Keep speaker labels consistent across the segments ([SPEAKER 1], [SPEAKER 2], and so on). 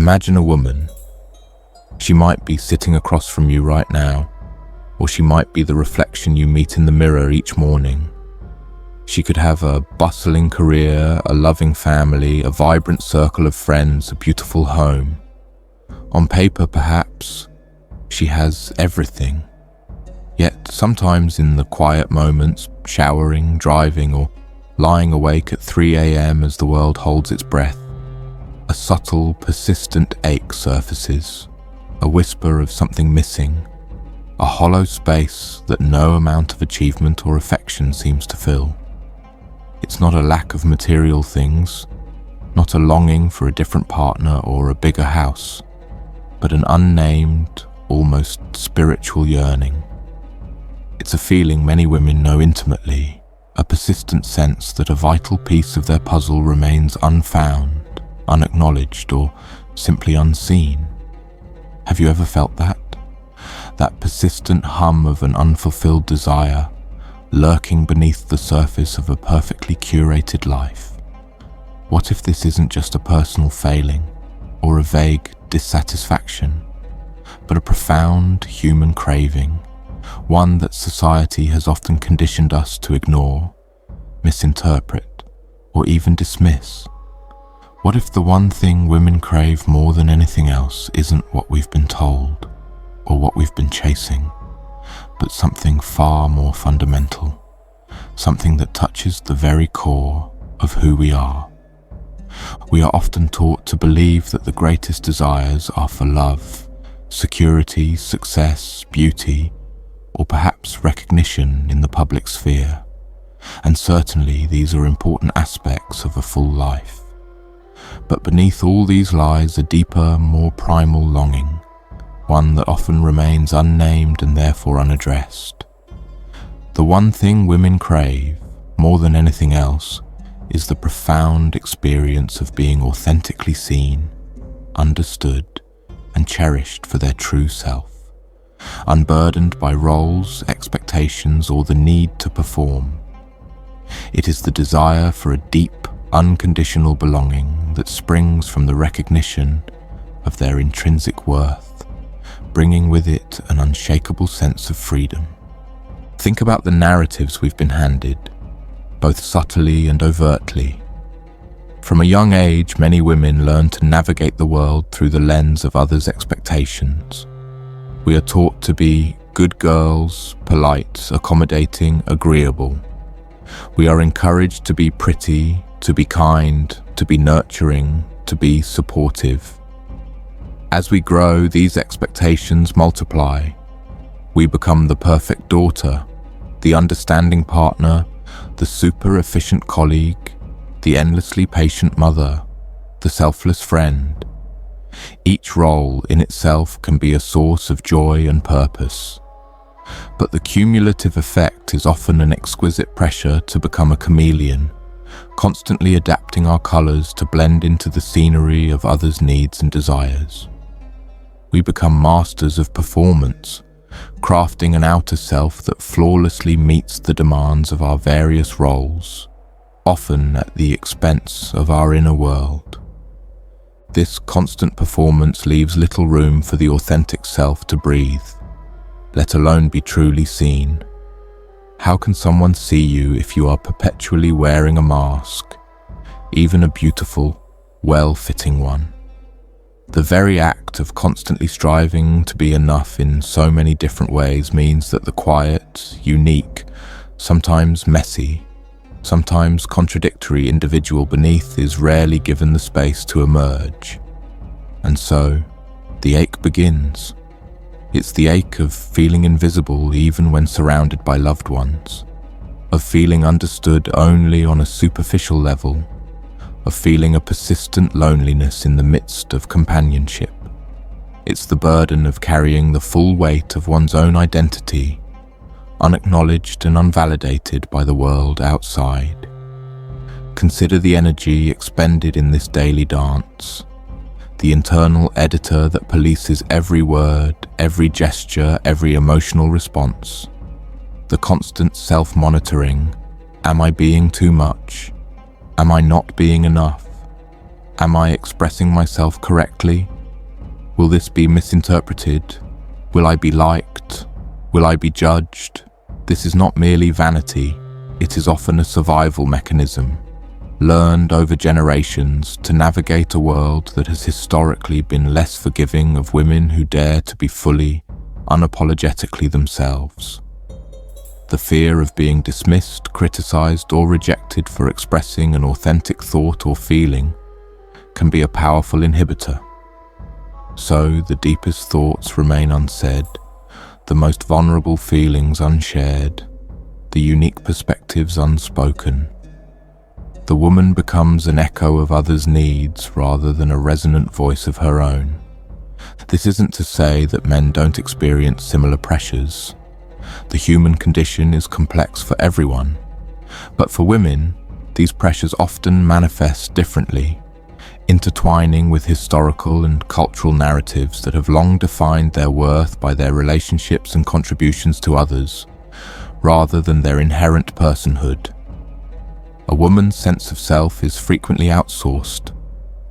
[SPEAKER 1] Imagine a woman. She might be sitting across from you right now, or she might be the reflection you meet in the mirror each morning. She could have a bustling career, a loving family, a vibrant circle of friends, a beautiful home. On paper, perhaps, she has everything. Yet sometimes in the quiet moments, showering, driving, or lying awake at 3 a.m. as the world holds its breath, a subtle, persistent ache surfaces, a whisper of something missing, a hollow space that no amount of achievement or affection seems to fill. It's not a lack of material things, not a longing for a different partner or a bigger house, but an unnamed, almost spiritual yearning. It's a feeling many women know intimately, a persistent sense that a vital piece of their puzzle remains unfound, unacknowledged, or simply unseen. Have you ever felt that? That persistent hum of an unfulfilled desire, lurking beneath the surface of a perfectly curated life. What if this isn't just a personal failing or a vague dissatisfaction, but a profound human craving, one that society has often conditioned us to ignore, misinterpret, or even dismiss? What if the one thing women crave more than anything else isn't what we've been told or what we've been chasing, but something far more fundamental, something that touches the very core of who we are? We are often taught to believe that the greatest desires are for love, security, success, beauty, or perhaps recognition in the public sphere. And certainly these are important aspects of a full life. But beneath all these lies a deeper, more primal longing, one that often remains unnamed and therefore unaddressed. The one thing women crave, more than anything else, is the profound experience of being authentically seen, understood, and cherished for their true self, unburdened by roles, expectations, or the need to perform. It is the desire for a deep, unconditional belonging that springs from the recognition of their intrinsic worth, bringing with it an unshakable sense of freedom. Think about the narratives we've been handed, both subtly and overtly. From a young age, many women learn to navigate the world through the lens of others' expectations. We are taught to be good girls, polite, accommodating, agreeable. We are encouraged to be pretty, to be kind, to be nurturing, to be supportive. As we grow, these expectations multiply. We become the perfect daughter, the understanding partner, the super efficient colleague, the endlessly patient mother, the selfless friend. Each role in itself can be a source of joy and purpose. But the cumulative effect is often an exquisite pressure to become a chameleon, constantly adapting our colors to blend into the scenery of others' needs and desires. We become masters of performance, crafting an outer self that flawlessly meets the demands of our various roles, often at the expense of our inner world. This constant performance leaves little room for the authentic self to breathe, let alone be truly seen. How can someone see you if you are perpetually wearing a mask, even a beautiful, well-fitting one? The very act of constantly striving to be enough in so many different ways means that the quiet, unique, sometimes messy, sometimes contradictory individual beneath is rarely given the space to emerge. And so, the ache begins. It's the ache of feeling invisible even when surrounded by loved ones, of feeling understood only on a superficial level, of feeling a persistent loneliness in the midst of companionship. It's the burden of carrying the full weight of one's own identity, unacknowledged and unvalidated by the world outside. Consider the energy expended in this daily dance, the internal editor that polices every word, every gesture, every emotional response, the constant self-monitoring. Am I being too much? Am I not being enough? Am I expressing myself correctly? Will this be misinterpreted? Will I be liked? Will I be judged? This is not merely vanity. It is often a survival mechanism, learned over generations to navigate a world that has historically been less forgiving of women who dare to be fully, unapologetically themselves. The fear of being dismissed, criticized, or rejected for expressing an authentic thought or feeling can be a powerful inhibitor. So the deepest thoughts remain unsaid, the most vulnerable feelings unshared, the unique perspectives unspoken. The woman becomes an echo of others' needs rather than a resonant voice of her own. This isn't to say that men don't experience similar pressures. The human condition is complex for everyone, but for women, these pressures often manifest differently, intertwining with historical and cultural narratives that have long defined their worth by their relationships and contributions to others, rather than their inherent personhood. A woman's sense of self is frequently outsourced,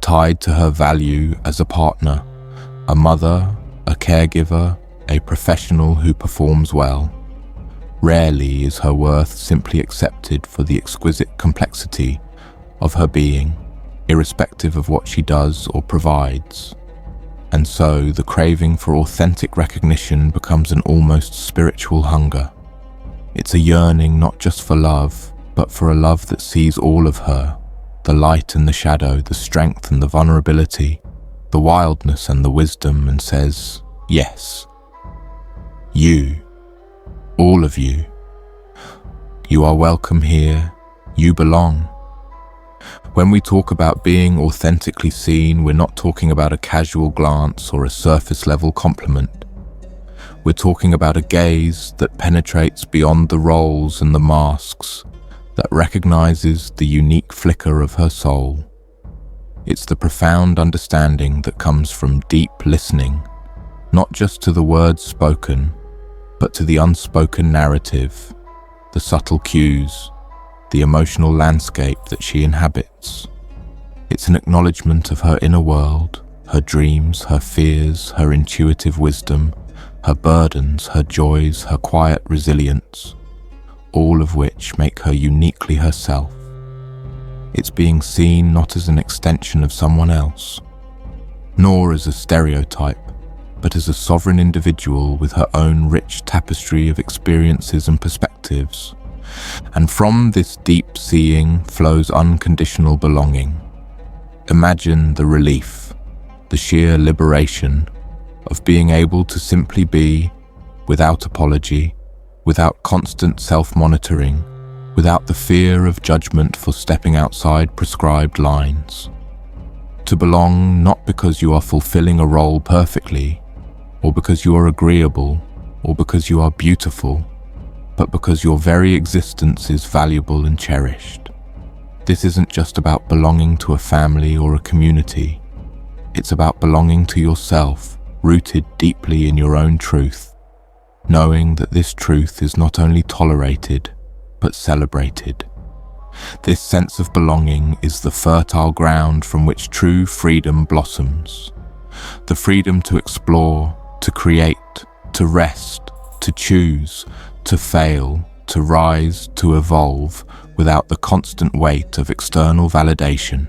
[SPEAKER 1] tied to her value as a partner, a mother, a caregiver, a professional who performs well. Rarely is her worth simply accepted for the exquisite complexity of her being, irrespective of what she does or provides. And so the craving for authentic recognition becomes an almost spiritual hunger. It's a yearning not just for love, but for a love that sees all of her, the light and the shadow, the strength and the vulnerability, the wildness and the wisdom, and says, yes, you, all of you, you are welcome here, you belong. When we talk about being authentically seen, we're not talking about a casual glance or a surface-level compliment. We're talking about a gaze that penetrates beyond the roles and the masks, that recognizes the unique flicker of her soul. It's the profound understanding that comes from deep listening, not just to the words spoken, but to the unspoken narrative, the subtle cues, the emotional landscape that she inhabits. It's an acknowledgement of her inner world, her dreams, her fears, her intuitive wisdom, her burdens, her joys, her quiet resilience, all of which make her uniquely herself. It's being seen not as an extension of someone else, nor as a stereotype, but as a sovereign individual with her own rich tapestry of experiences and perspectives. And from this deep seeing flows unconditional belonging. Imagine the relief, the sheer liberation of being able to simply be, without apology, without constant self-monitoring, without the fear of judgment for stepping outside prescribed lines. To belong not because you are fulfilling a role perfectly, or because you are agreeable, or because you are beautiful, but because your very existence is valuable and cherished. This isn't just about belonging to a family or a community. It's about belonging to yourself, rooted deeply in your own truth, knowing that this truth is not only tolerated, but celebrated. This sense of belonging is the fertile ground from which true freedom blossoms. The freedom to explore, to create, to rest, to choose, to fail, to rise, to evolve without the constant weight of external validation.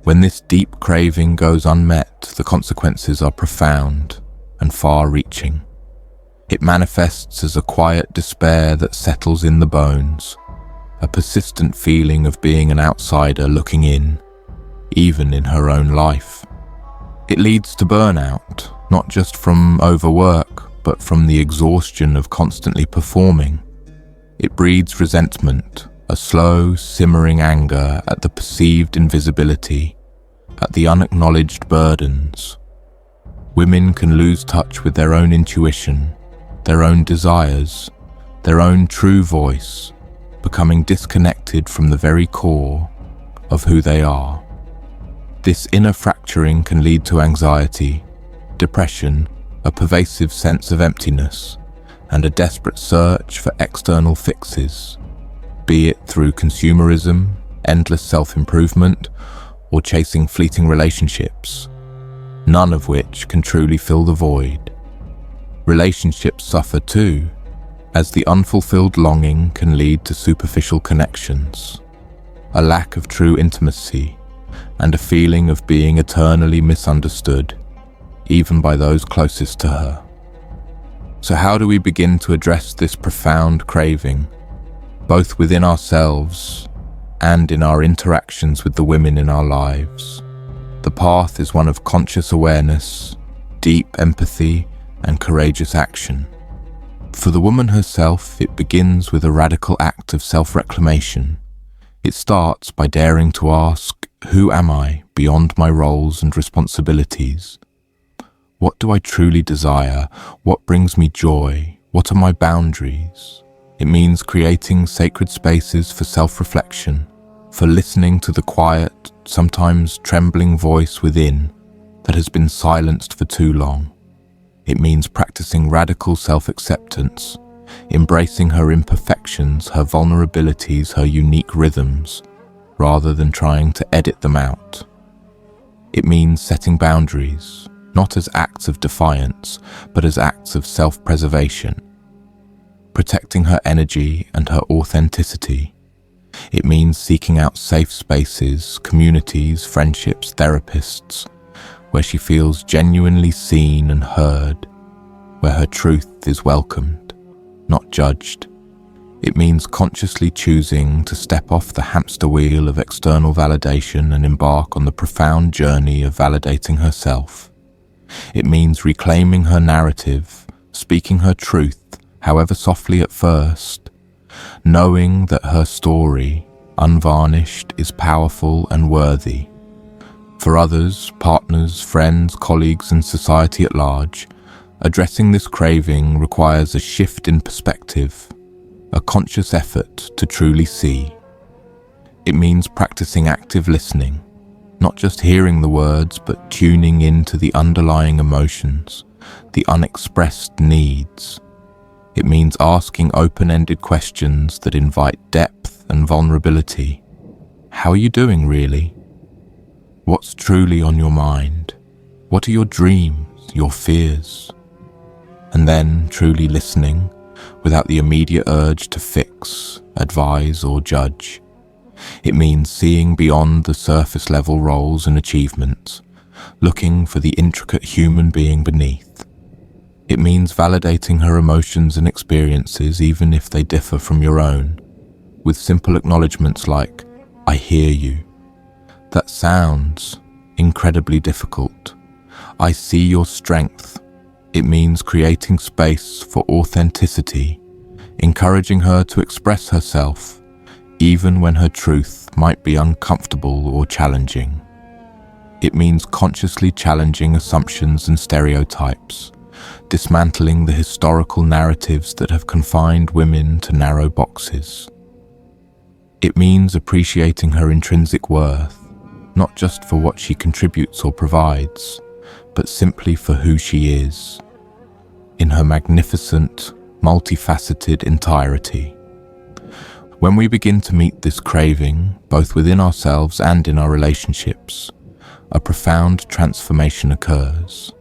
[SPEAKER 1] When this deep craving goes unmet, the consequences are profound and far-reaching. It manifests as a quiet despair that settles in the bones, a persistent feeling of being an outsider looking in, even in her own life. It leads to burnout, not just from overwork, but from the exhaustion of constantly performing. It breeds resentment, a slow, simmering anger at the perceived invisibility, at the unacknowledged burdens. Women can lose touch with their own intuition, their own desires, their own true voice, becoming disconnected from the very core of who they are. This inner fracturing can lead to anxiety, depression, a pervasive sense of emptiness, and a desperate search for external fixes, be it through consumerism, endless self-improvement, or chasing fleeting relationships. none of which can truly fill the void. Relationships suffer too, as the unfulfilled longing can lead to superficial connections, a lack of true intimacy, and a feeling of being eternally misunderstood, even by those closest to her. So how do we begin to address this profound craving, both within ourselves and in our interactions with the women in our lives? The path is one of conscious awareness, deep empathy, and courageous action. For the woman herself, it begins with a radical act of self-reclamation. It starts by daring to ask, who am I beyond my roles and responsibilities? What do I truly desire? What brings me joy? What are my boundaries? It means creating sacred spaces for self-reflection, for listening to the quiet, sometimes trembling voice within that has been silenced for too long. It means practicing radical self-acceptance, embracing her imperfections, her vulnerabilities, her unique rhythms, rather than trying to edit them out. It means setting boundaries, not as acts of defiance, but as acts of self-preservation, protecting her energy and her authenticity. It means seeking out safe spaces, communities, friendships, therapists, where she feels genuinely seen and heard, where her truth is welcomed, not judged. It means consciously choosing to step off the hamster wheel of external validation and embark on the profound journey of validating herself. It means reclaiming her narrative, speaking her truth, however softly at first, knowing that her story, unvarnished, is powerful and worthy. For others, partners, friends, colleagues, and society at large, addressing this craving requires a shift in perspective, a conscious effort to truly see. It means practicing active listening, not just hearing the words, but tuning into the underlying emotions, the unexpressed needs. It means asking open-ended questions that invite depth and vulnerability. How are you doing, really? What's truly on your mind? What are your dreams, your fears? And then truly listening, without the immediate urge to fix, advise, or judge. It means seeing beyond the surface-level roles and achievements, looking for the intricate human being beneath. It means validating her emotions and experiences even if they differ from your own, with simple acknowledgements like, I hear you. That sounds incredibly difficult. I see your strength. It means creating space for authenticity, encouraging her to express herself, even when her truth might be uncomfortable or challenging. It means consciously challenging assumptions and stereotypes, dismantling the historical narratives that have confined women to narrow boxes. It means appreciating her intrinsic worth, not just for what she contributes or provides, but simply for who she is, in her magnificent, multifaceted entirety. When we begin to meet this craving, both within ourselves and in our relationships, a profound transformation occurs.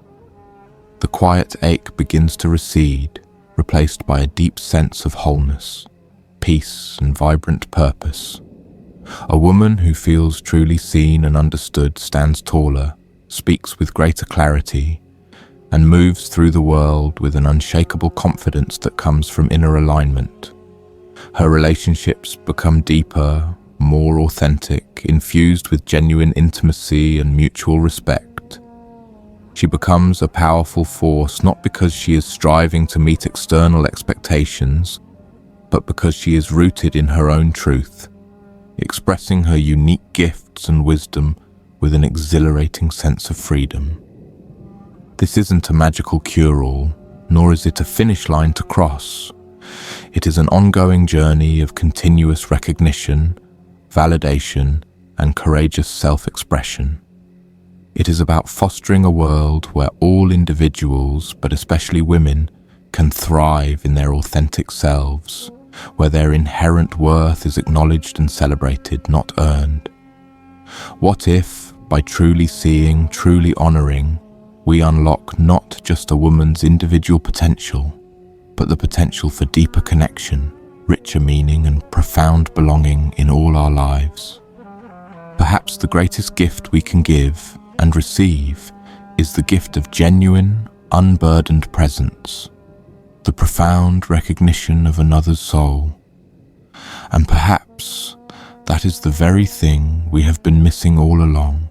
[SPEAKER 1] The quiet ache begins to recede, replaced by a deep sense of wholeness, peace, and vibrant purpose. A woman who feels truly seen and understood stands taller, speaks with greater clarity, and moves through the world with an unshakable confidence that comes from inner alignment. Her relationships become deeper, more authentic, infused with genuine intimacy and mutual respect. She becomes a powerful force not because she is striving to meet external expectations, but because she is rooted in her own truth, expressing her unique gifts and wisdom with an exhilarating sense of freedom. This isn't a magical cure-all, nor is it a finish line to cross. It is an ongoing journey of continuous recognition, validation, and courageous self-expression. It is about fostering a world where all individuals, but especially women, can thrive in their authentic selves, where their inherent worth is acknowledged and celebrated, not earned. What if, by truly seeing, truly honoring, we unlock not just a woman's individual potential, but the potential for deeper connection, richer meaning, and profound belonging in all our lives. Perhaps the greatest gift we can give and receive is the gift of genuine, unburdened presence, the profound recognition of another's soul. And perhaps that is the very thing we have been missing all along.